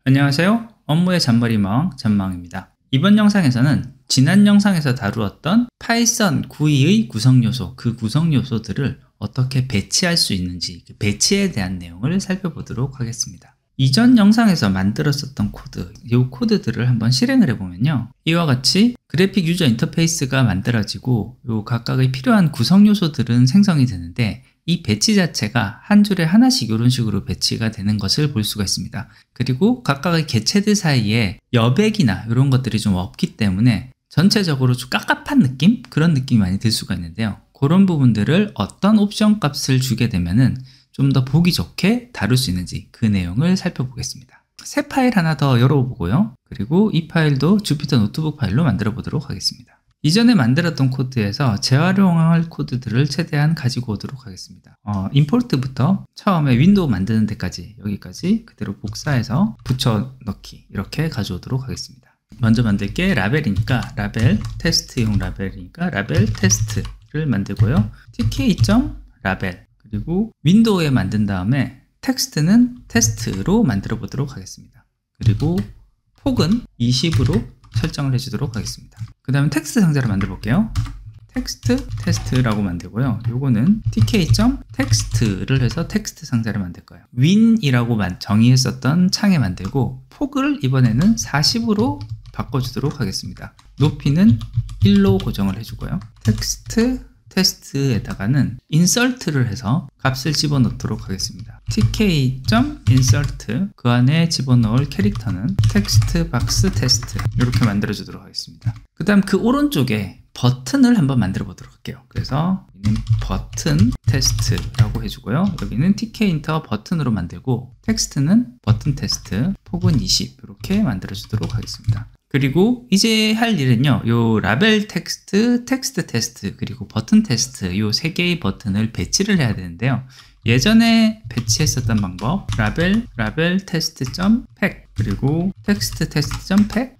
안녕하세요. 업무의 잔머리멍 잔망입니다. 이번 영상에서는 지난 영상에서 다루었던 파이썬 GUI의 구성요소, 그 구성요소들을 어떻게 배치할 수 있는지, 그 배치에 대한 내용을 살펴보도록 하겠습니다. 이전 영상에서 만들었었던 코드, 이 코드들을 한번 실행을 해보면요, 이와 같이 그래픽 유저 인터페이스가 만들어지고 요 각각의 필요한 구성요소들은 생성이 되는데, 이 배치 자체가 한 줄에 하나씩 이런 식으로 배치가 되는 것을 볼 수가 있습니다. 그리고 각각의 객체들 사이에 여백이나 이런 것들이 좀 없기 때문에 전체적으로 좀 깝깝한 느낌? 그런 느낌이 많이 들 수가 있는데요. 그런 부분들을 어떤 옵션 값을 주게 되면은 좀 더 보기 좋게 다룰 수 있는지 그 내용을 살펴보겠습니다. 새 파일 하나 더 열어보고요. 그리고 이 파일도 주피터 노트북 파일로 만들어 보도록 하겠습니다. 이전에 만들었던 코드에서 재활용할 코드들을 최대한 가지고 오도록 하겠습니다. 임포트부터 처음에 윈도우 만드는 데까지 여기까지 그대로 복사해서 붙여넣기 이렇게 가져오도록 하겠습니다. 먼저 만들 게 라벨이니까 라벨 테스트용 라벨이니까 라벨 테스트를 만들고요. tk.라벨 그리고 윈도우에 만든 다음에 텍스트는 테스트로 만들어 보도록 하겠습니다. 그리고 폭은 20으로 설정을 해주도록 하겠습니다. 그 다음에 텍스트 상자를 만들어 볼게요. 텍스트 테스트라고 만들고요. 요거는 tk.text를 해서 텍스트 상자를 만들 거예요. win이라고 정의했었던 창에 만들고 폭을 이번에는 40으로 바꿔주도록 하겠습니다. 높이는 1로 고정을 해주고요. 텍스트 테스트에다가는 insert를 해서 값을 집어넣도록 하겠습니다. tk.insert 그 안에 집어넣을 캐릭터는 텍스트 박스 테스트 이렇게 만들어 주도록 하겠습니다. 그 다음 그 오른쪽에 버튼을 한번 만들어 보도록 할게요. 그래서 여기는 버튼 테스트라고 해주고요. 여기는 tkinter 버튼으로 만들고 텍스트는 버튼 테스트 폭은 20 이렇게 만들어 주도록 하겠습니다. 그리고 이제 할 일은요, 요 라벨 텍스트, 텍스트 테스트, 그리고 버튼 테스트 요 세 개의 버튼을 배치를 해야 되는데요. 예전에 배치했었던 방법, 라벨 테스트.pack, 그리고 텍스트 테스트.pack,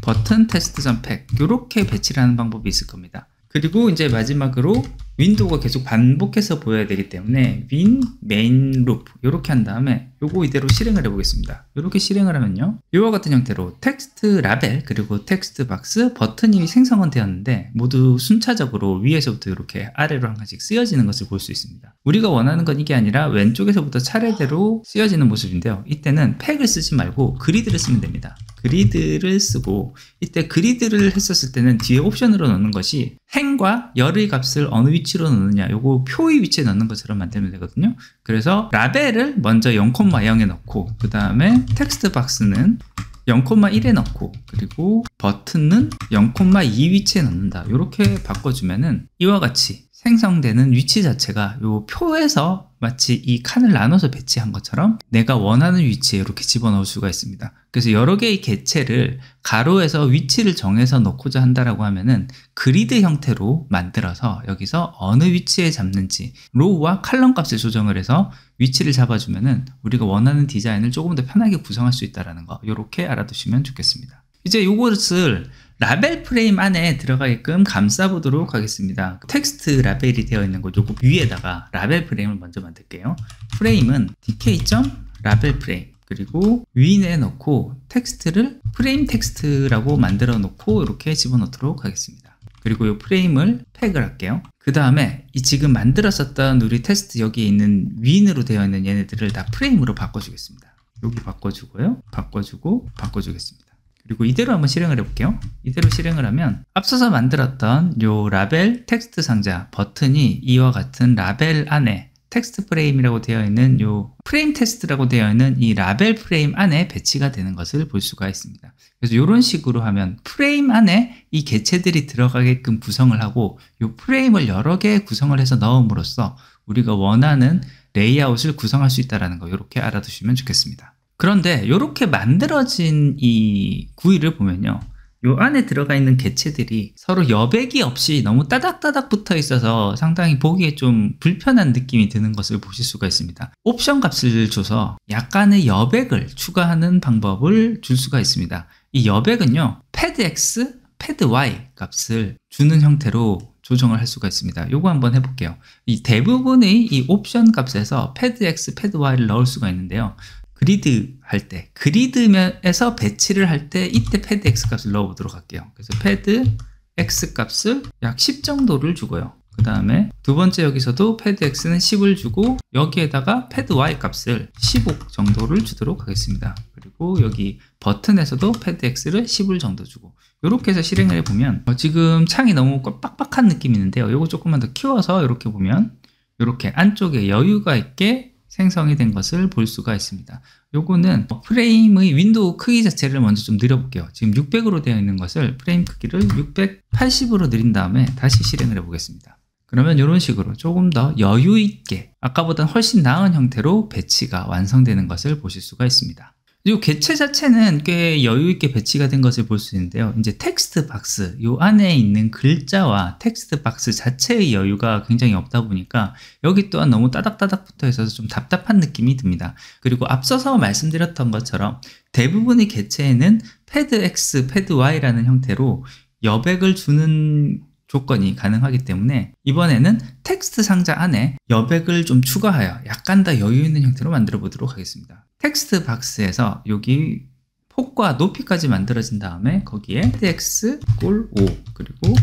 버튼 테스트.pack 요렇게 배치를 하는 방법이 있을 겁니다. 그리고 이제 마지막으로 윈도우가 계속 반복해서 보여야 되기 때문에 win main loop 이렇게 한 다음에 요거 이대로 실행을 해보겠습니다. 이렇게 실행을 하면요, 이와 같은 형태로 텍스트 라벨 그리고 텍스트 박스 버튼이 생성은 되었는데 모두 순차적으로 위에서부터 이렇게 아래로 한 칸씩 쓰여지는 것을 볼 수 있습니다. 우리가 원하는 건 이게 아니라 왼쪽에서부터 차례대로 쓰여지는 모습인데요, 이때는 팩을 쓰지 말고 그리드를 쓰면 됩니다. 그리드를 쓰고, 이때 그리드를 했었을 때는 뒤에 옵션으로 넣는 것이 행과 열의 값을 어느 위치로 넣느냐, 요거 표의 위치에 넣는 것처럼 만들면 되거든요. 그래서 라벨을 먼저 0,0에 넣고, 그 다음에 텍스트 박스는 0,1에 넣고, 그리고 버튼은 0,2 위치에 넣는다. 이렇게 바꿔주면은 이와 같이 생성되는 위치 자체가 요 표에서 마치 이 칸을 나눠서 배치한 것처럼 내가 원하는 위치에 이렇게 집어넣을 수가 있습니다. 그래서 여러 개의 객체를 가로에서 위치를 정해서 넣고자 한다라고 하면은 그리드 형태로 만들어서 여기서 어느 위치에 잡는지 로우와 칼럼 값을 조정을 해서 위치를 잡아주면은 우리가 원하는 디자인을 조금 더 편하게 구성할 수 있다는 거, 이렇게 알아두시면 좋겠습니다. 이제 이것을 라벨 프레임 안에 들어가게끔 감싸 보도록 하겠습니다. 텍스트 라벨이 되어 있는 곳 요거 위에다가 라벨 프레임을 먼저 만들게요. 프레임은 tk.라벨 프레임, 그리고 윈에 넣고 텍스트를 프레임 텍스트라고 만들어 놓고 이렇게 집어넣도록 하겠습니다. 그리고 이 프레임을 팩을 할게요. 그 다음에 이 지금 만들었었던 우리 테스트 여기에 있는 윈으로 되어 있는 얘네들을 다 프레임으로 바꿔주겠습니다. 여기 바꿔주고요, 바꿔주고 바꿔주겠습니다. 그리고 이대로 한번 실행을 해볼게요. 이대로 실행을 하면 앞서서 만들었던 요 라벨 텍스트 상자 버튼이 이와 같은 라벨 안에 텍스트 프레임이라고 되어 있는 요 프레임 테스트라고 되어 있는 이 라벨 프레임 안에 배치가 되는 것을 볼 수가 있습니다. 그래서 이런 식으로 하면 프레임 안에 이 객체들이 들어가게끔 구성을 하고, 요 프레임을 여러 개 구성을 해서 넣음으로써 우리가 원하는 레이아웃을 구성할 수 있다는 거, 이렇게 알아두시면 좋겠습니다. 그런데 이렇게 만들어진 이 GUI를 보면요, 요 안에 들어가 있는 객체들이 서로 여백이 없이 너무 따닥따닥 붙어 있어서 상당히 보기에 좀 불편한 느낌이 드는 것을 보실 수가 있습니다. 옵션 값을 줘서 약간의 여백을 추가하는 방법을 줄 수가 있습니다. 이 여백은요, 패드X, 패드Y 값을 주는 형태로 조정을 할 수가 있습니다. 요거 한번 해볼게요. 이 대부분의 이 옵션 값에서 패드X, 패드Y를 넣을 수가 있는데요, 그리드 할 때, 그리드에서 배치를 할 때 이때 패드 x 값을 넣어보도록 할게요. 그래서 패드 x 값을 약 10 정도를 주고요. 그 다음에 두 번째 여기서도 패드 x는 10을 주고 여기에다가 패드 y 값을 15 정도를 주도록 하겠습니다. 그리고 여기 버튼에서도 패드 x를 10을 정도 주고 이렇게 해서 실행을 해보면 지금 창이 너무 빡빡한 느낌이 있는데요. 이거 조금만 더 키워서 이렇게 보면 이렇게 안쪽에 여유가 있게 생성이 된 것을 볼 수가 있습니다. 요거는 프레임의 윈도우 크기 자체를 먼저 좀 늘려볼게요. 지금 600으로 되어 있는 것을 프레임 크기를 680으로 늘린 다음에 다시 실행을 해보겠습니다. 그러면 이런 식으로 조금 더 여유 있게 아까보다 훨씬 나은 형태로 배치가 완성되는 것을 보실 수가 있습니다. 이 개체 자체는 꽤 여유 있게 배치가 된 것을 볼 수 있는데요. 이제 텍스트 박스, 이 안에 있는 글자와 텍스트 박스 자체의 여유가 굉장히 없다 보니까 여기 또한 너무 따닥따닥 붙어 있어서 좀 답답한 느낌이 듭니다. 그리고 앞서서 말씀드렸던 것처럼 대부분의 개체에는 패드 X, 패드 Y라는 형태로 여백을 주는 조건이 가능하기 때문에 이번에는 텍스트 상자 안에 여백을 좀 추가하여 약간 더 여유 있는 형태로 만들어 보도록 하겠습니다. 텍스트 박스에서 여기 폭과 높이까지 만들어진 다음에 거기에 패드 x 꼴 5 그리고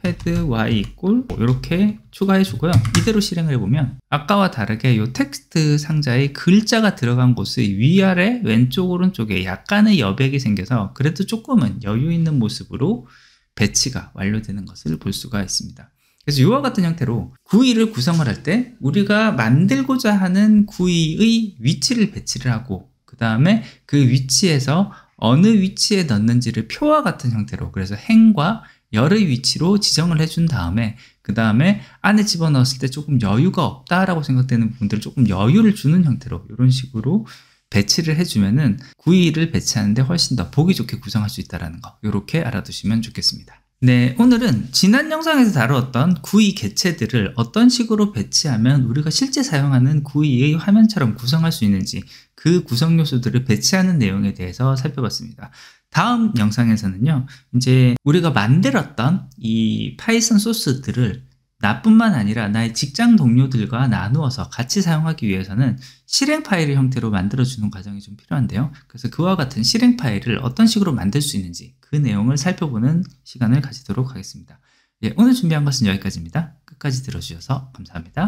패드 y 꼴 5 이렇게 추가해 주고요. 이대로 실행을 해보면 아까와 다르게 이 텍스트 상자에 글자가 들어간 곳의 위아래 왼쪽 오른쪽에 약간의 여백이 생겨서 그래도 조금은 여유 있는 모습으로 배치가 완료되는 것을 볼 수가 있습니다. 그래서 이와 같은 형태로 구이를 구성을 할 때 우리가 만들고자 하는 구이의 위치를 배치를 하고 그 다음에 그 위치에서 어느 위치에 넣는지를 표와 같은 형태로 그래서 행과 열의 위치로 지정을 해준 다음에 그 다음에 안에 집어넣었을 때 조금 여유가 없다라고 생각되는 부분들을 조금 여유를 주는 형태로 이런 식으로 배치를 해주면은 구이를 배치하는데 훨씬 더 보기 좋게 구성할 수 있다는 거 이렇게 알아두시면 좋겠습니다. 네, 오늘은 지난 영상에서 다루었던 구이 개체들을 어떤 식으로 배치하면 우리가 실제 사용하는 구이의 화면처럼 구성할 수 있는지 그 구성 요소들을 배치하는 내용에 대해서 살펴봤습니다. 다음 영상에서는요, 이제 우리가 만들었던 이 파이썬 소스들을 나뿐만 아니라 나의 직장 동료들과 나누어서 같이 사용하기 위해서는 실행 파일의 형태로 만들어주는 과정이 좀 필요한데요. 그래서 그와 같은 실행 파일을 어떤 식으로 만들 수 있는지 그 내용을 살펴보는 시간을 가지도록 하겠습니다. 예, 오늘 준비한 것은 여기까지입니다. 끝까지 들어주셔서 감사합니다.